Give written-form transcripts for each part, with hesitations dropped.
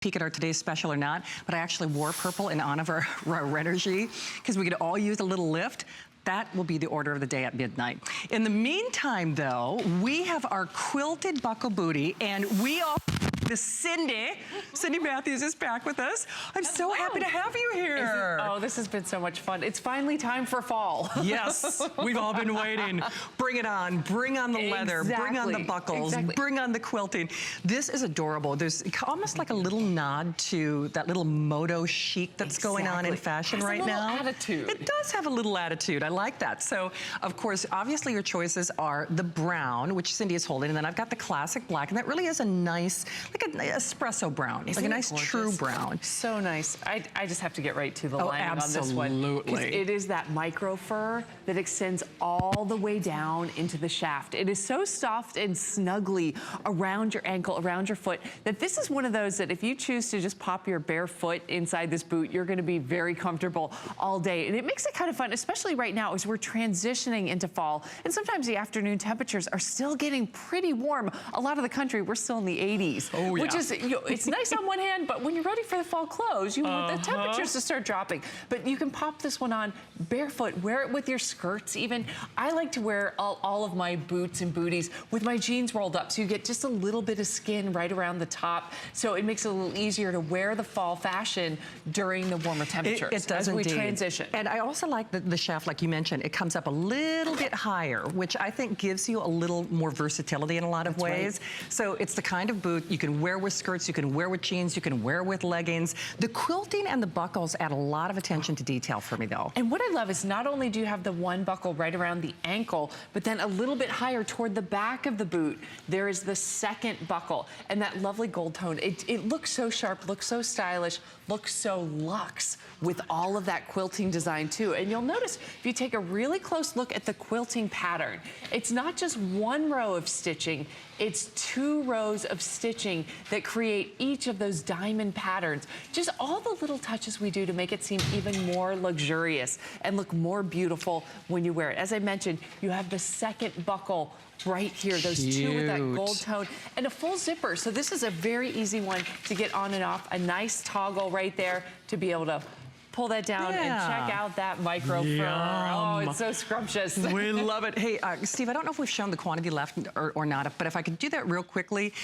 peek at our today's special or not, but I actually wore purple in honor of our energy because we could all use a little lift. That will be the order of the day at midnight. In the meantime, though, we have our quilted buckle booty, and we all... Cindy Matthews is back with us. I'm so happy to have you here. Oh, this has been so much fun. It's finally time for fall. Yes, we've all been waiting. Bring it on. Bring on the leather. Bring on the buckles. Bring on the quilting. This is adorable. There's almost like a little nod to that little moto chic that's going on in fashion right now. Attitude. It does have a little attitude. I like that. So, of course, obviously your choices are the brown, which Cindy is holding, and then I've got the classic black, and that really is a nice, like an espresso brown. It's like a nice true brown. So nice. I just have to get right to the lining on this one. Absolutely. It is that micro fur that extends all the way down into the shaft. It is so soft and snuggly around your ankle, around your foot, that this is one of those that if you choose to just pop your bare foot inside this boot, you're gonna be very comfortable all day. And it makes it kind of fun, especially right now as we're transitioning into fall. And sometimes the afternoon temperatures are still getting pretty warm. A lot of the country, we're still in the 80s. Oh, yeah. Which is, it's nice on one hand, but when you're ready for the fall clothes, you want the temperatures to start dropping. But you can pop this one on barefoot, wear it with your skirts even. I like to wear all of my boots and booties with my jeans rolled up, so you get just a little bit of skin right around the top. So it makes it a little easier to wear the fall fashion during the warmer temperatures. It does as we indeed. transition. And I also like the shaft, like you mentioned, it comes up a little bit higher, which I think gives you a little more versatility in a lot of ways. Right. So it's the kind of boot you can wear with skirts, you can wear with jeans, you can wear with leggings. The quilting and the buckles add a lot of attention to detail for me, though. And what I love is not only do you have the one buckle right around the ankle, but then a little bit higher toward the back of the boot, there is the second buckle. And that lovely gold tone, it looks so sharp, looks so stylish, looks so luxe with all of that quilting design too. And you'll notice if you take a really close look at the quilting pattern, it's not just one row of stitching, it's 2 rows of stitching that create each of those diamond patterns. Just all the little touches we do to make it seem even more luxurious and look more beautiful when you wear it. As I mentioned, you have the second buckle right here, those two with that gold tone, and a full zipper. So this is a very easy one to get on and off. A nice toggle right there to be able to pull that down and check out that micro fur. Oh, it's so scrumptious. We love it. Hey, Steve, I don't know if we've shown the quantity left or not, but if I could do that real quickly,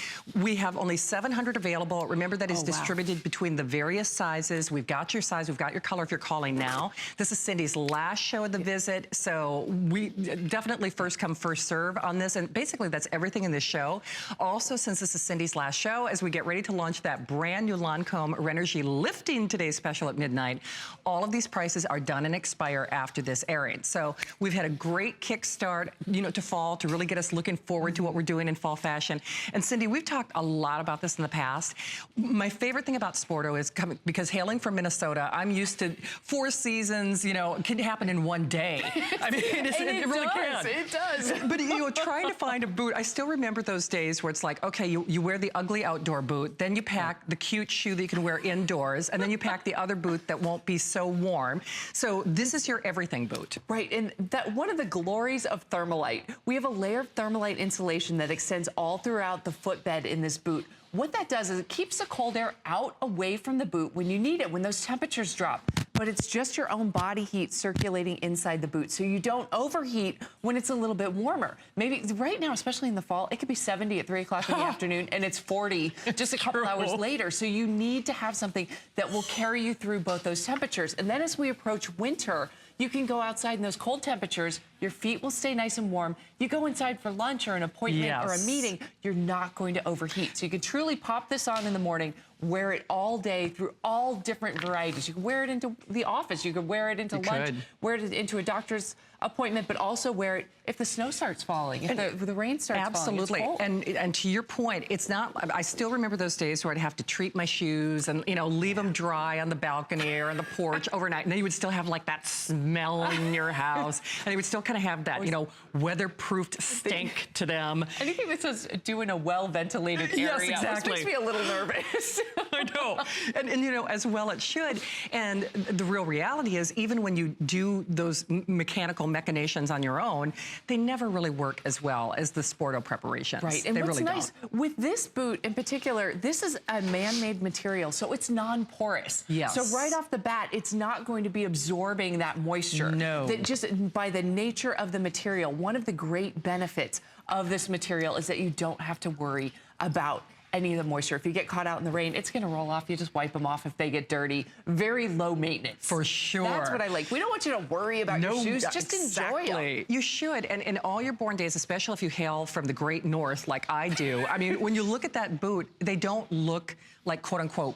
we have only 700 available. Remember that is distributed between the various sizes. We've got your size, we've got your color if you're calling now. This is Cindy's last show of the visit, so we definitely first come, first serve on this, and basically that's everything in this show. Also, since this is Cindy's last show, as we get ready to launch that brand new Lancome Renergy Lifting Today's Special at midnight, all of these prices are done and expire after this airing. So we've had a great kickstart, to fall, to really get us looking forward to what we're doing in fall fashion. And Cindy, we've talked a lot about this in the past. My favorite thing about Sporto is because hailing from Minnesota, I'm used to 4 seasons, it can happen in one day. I mean, it really can. It does. But trying to find a boot, I still remember those days where it's like, okay, you wear the ugly outdoor boot, then you pack the cute shoe that you can wear indoors, and then you pack the other boot that won't be so warm. So this is your everything boot. Right, and that one of the glories of Thermalite, we have a layer of Thermalite insulation that extends all throughout the footbed in this boot. What that does is it keeps the cold air out away from the boot when you need it, when those temperatures drop. But it's just your own body heat circulating inside the boot, so you don't overheat when it's a little bit warmer. Maybe right now, especially in the fall, it could be 70 at 3 o'clock in the afternoon, and it's 40 just a couple hours later. So you need to have something that will carry you through both those temperatures. And then as we approach winter, you can go outside in those cold temperatures, your feet will stay nice and warm. You go inside for lunch or an appointment or a meeting, you're not going to overheat. So you can truly pop this on in the morning, wear it all day through all different varieties. You can wear it into the office, you could wear it into lunch, wear it into a doctor's appointment, but also wear it if the snow starts falling, if the rain starts falling. Absolutely. And to your point, it's not, I still remember those days where I'd have to treat my shoes and, leave them dry on the balcony or on the porch overnight, and then you would still have like that smell in your house, and it would still kind of have that, you know, weatherproofed stink to them. Anything that says do in a well-ventilated area. Yes, exactly. Makes me a little nervous. I know. And, you know, as well it should. And the real reality is, even when you do those mechanical machinations on your own, they never really work as well as the Sporto preparations. Right. And they what's really nice, don't. with this boot in particular, this is a man-made material, so it's non-porous. Yes. So right off the bat, it's not going to be absorbing that moisture. No. That just by the nature of the material, one of the great benefits of this material is that you don't have to worry about any of the moisture. If you get caught out in the rain, it's going to roll off. You just wipe them off if they get dirty. Very low maintenance. For sure. That's what I like. We don't want you to worry about your shoes. Just enjoy them. You should. And in all your born days, especially if you hail from the great north like I do, I mean, when you look at that boot, they don't look like, quote unquote,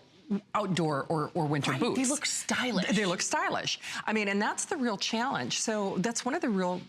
outdoor or winter boots. They look stylish. They look stylish. I mean, and that's the real challenge. So that's one of the real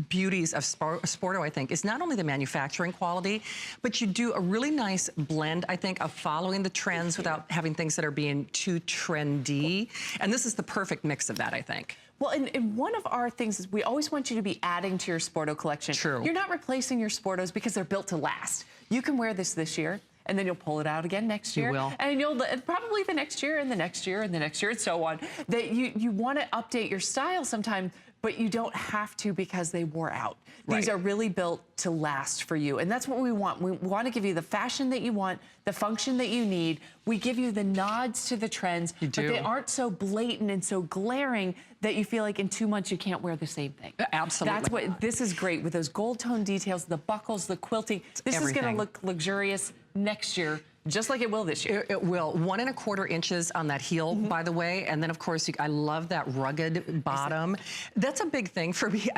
beauties of Sporto, I think, is not only the manufacturing quality, but you do a really nice blend, I think, of following the trends without having things that are being too trendy. And this is the perfect mix of that, I think. Well, and one of our things is we always want you to be adding to your Sporto collection. True. You're not replacing your Sportos because they're built to last. You can wear this year, and then you'll pull it out again next year. You will. And you'll probably the next year, and the next year, and the next year, and so on. That you want to update your style sometime, but you don't have to because they wore out. Right. These are really built to last for you, and that's what we want. We want to give you the fashion that you want, the function that you need. We give you the nods to the trends, but they aren't so blatant and so glaring that you feel like in 2 months you can't wear the same thing. Absolutely. That's what this is great with those gold tone details, the buckles, the quilting. This is going to look luxurious next year, just like it will this year. It will. 1 1/4 inches on that heel, by the way. And then, of course, I love that rugged bottom. That's a big thing for me.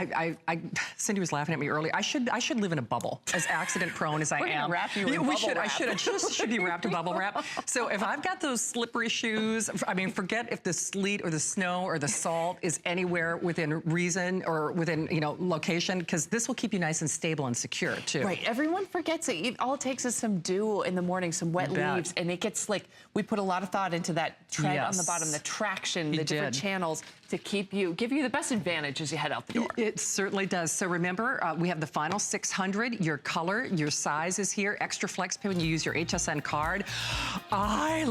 Cindy was laughing at me earlier. I should live in a bubble, as accident prone as I am. We're gonna wrap you in bubble wrap. I should be wrapped in bubble wrap. So if I've got those slippery shoes, I mean, forget if the sleet or the snow or the salt is anywhere within reason or within, you know, location, because this will keep you nice and stable and secure, too. Right. Everyone forgets it. All it takes is some dew in the morning, some wet leaves, and it gets slick. We put a lot of thought into that tread on the bottom, the traction, the different channels to give you the best advantage as you head out the door. It certainly does. So remember, we have the final 600. Your color, your size is here. Extra flex pay when you use your HSN card. I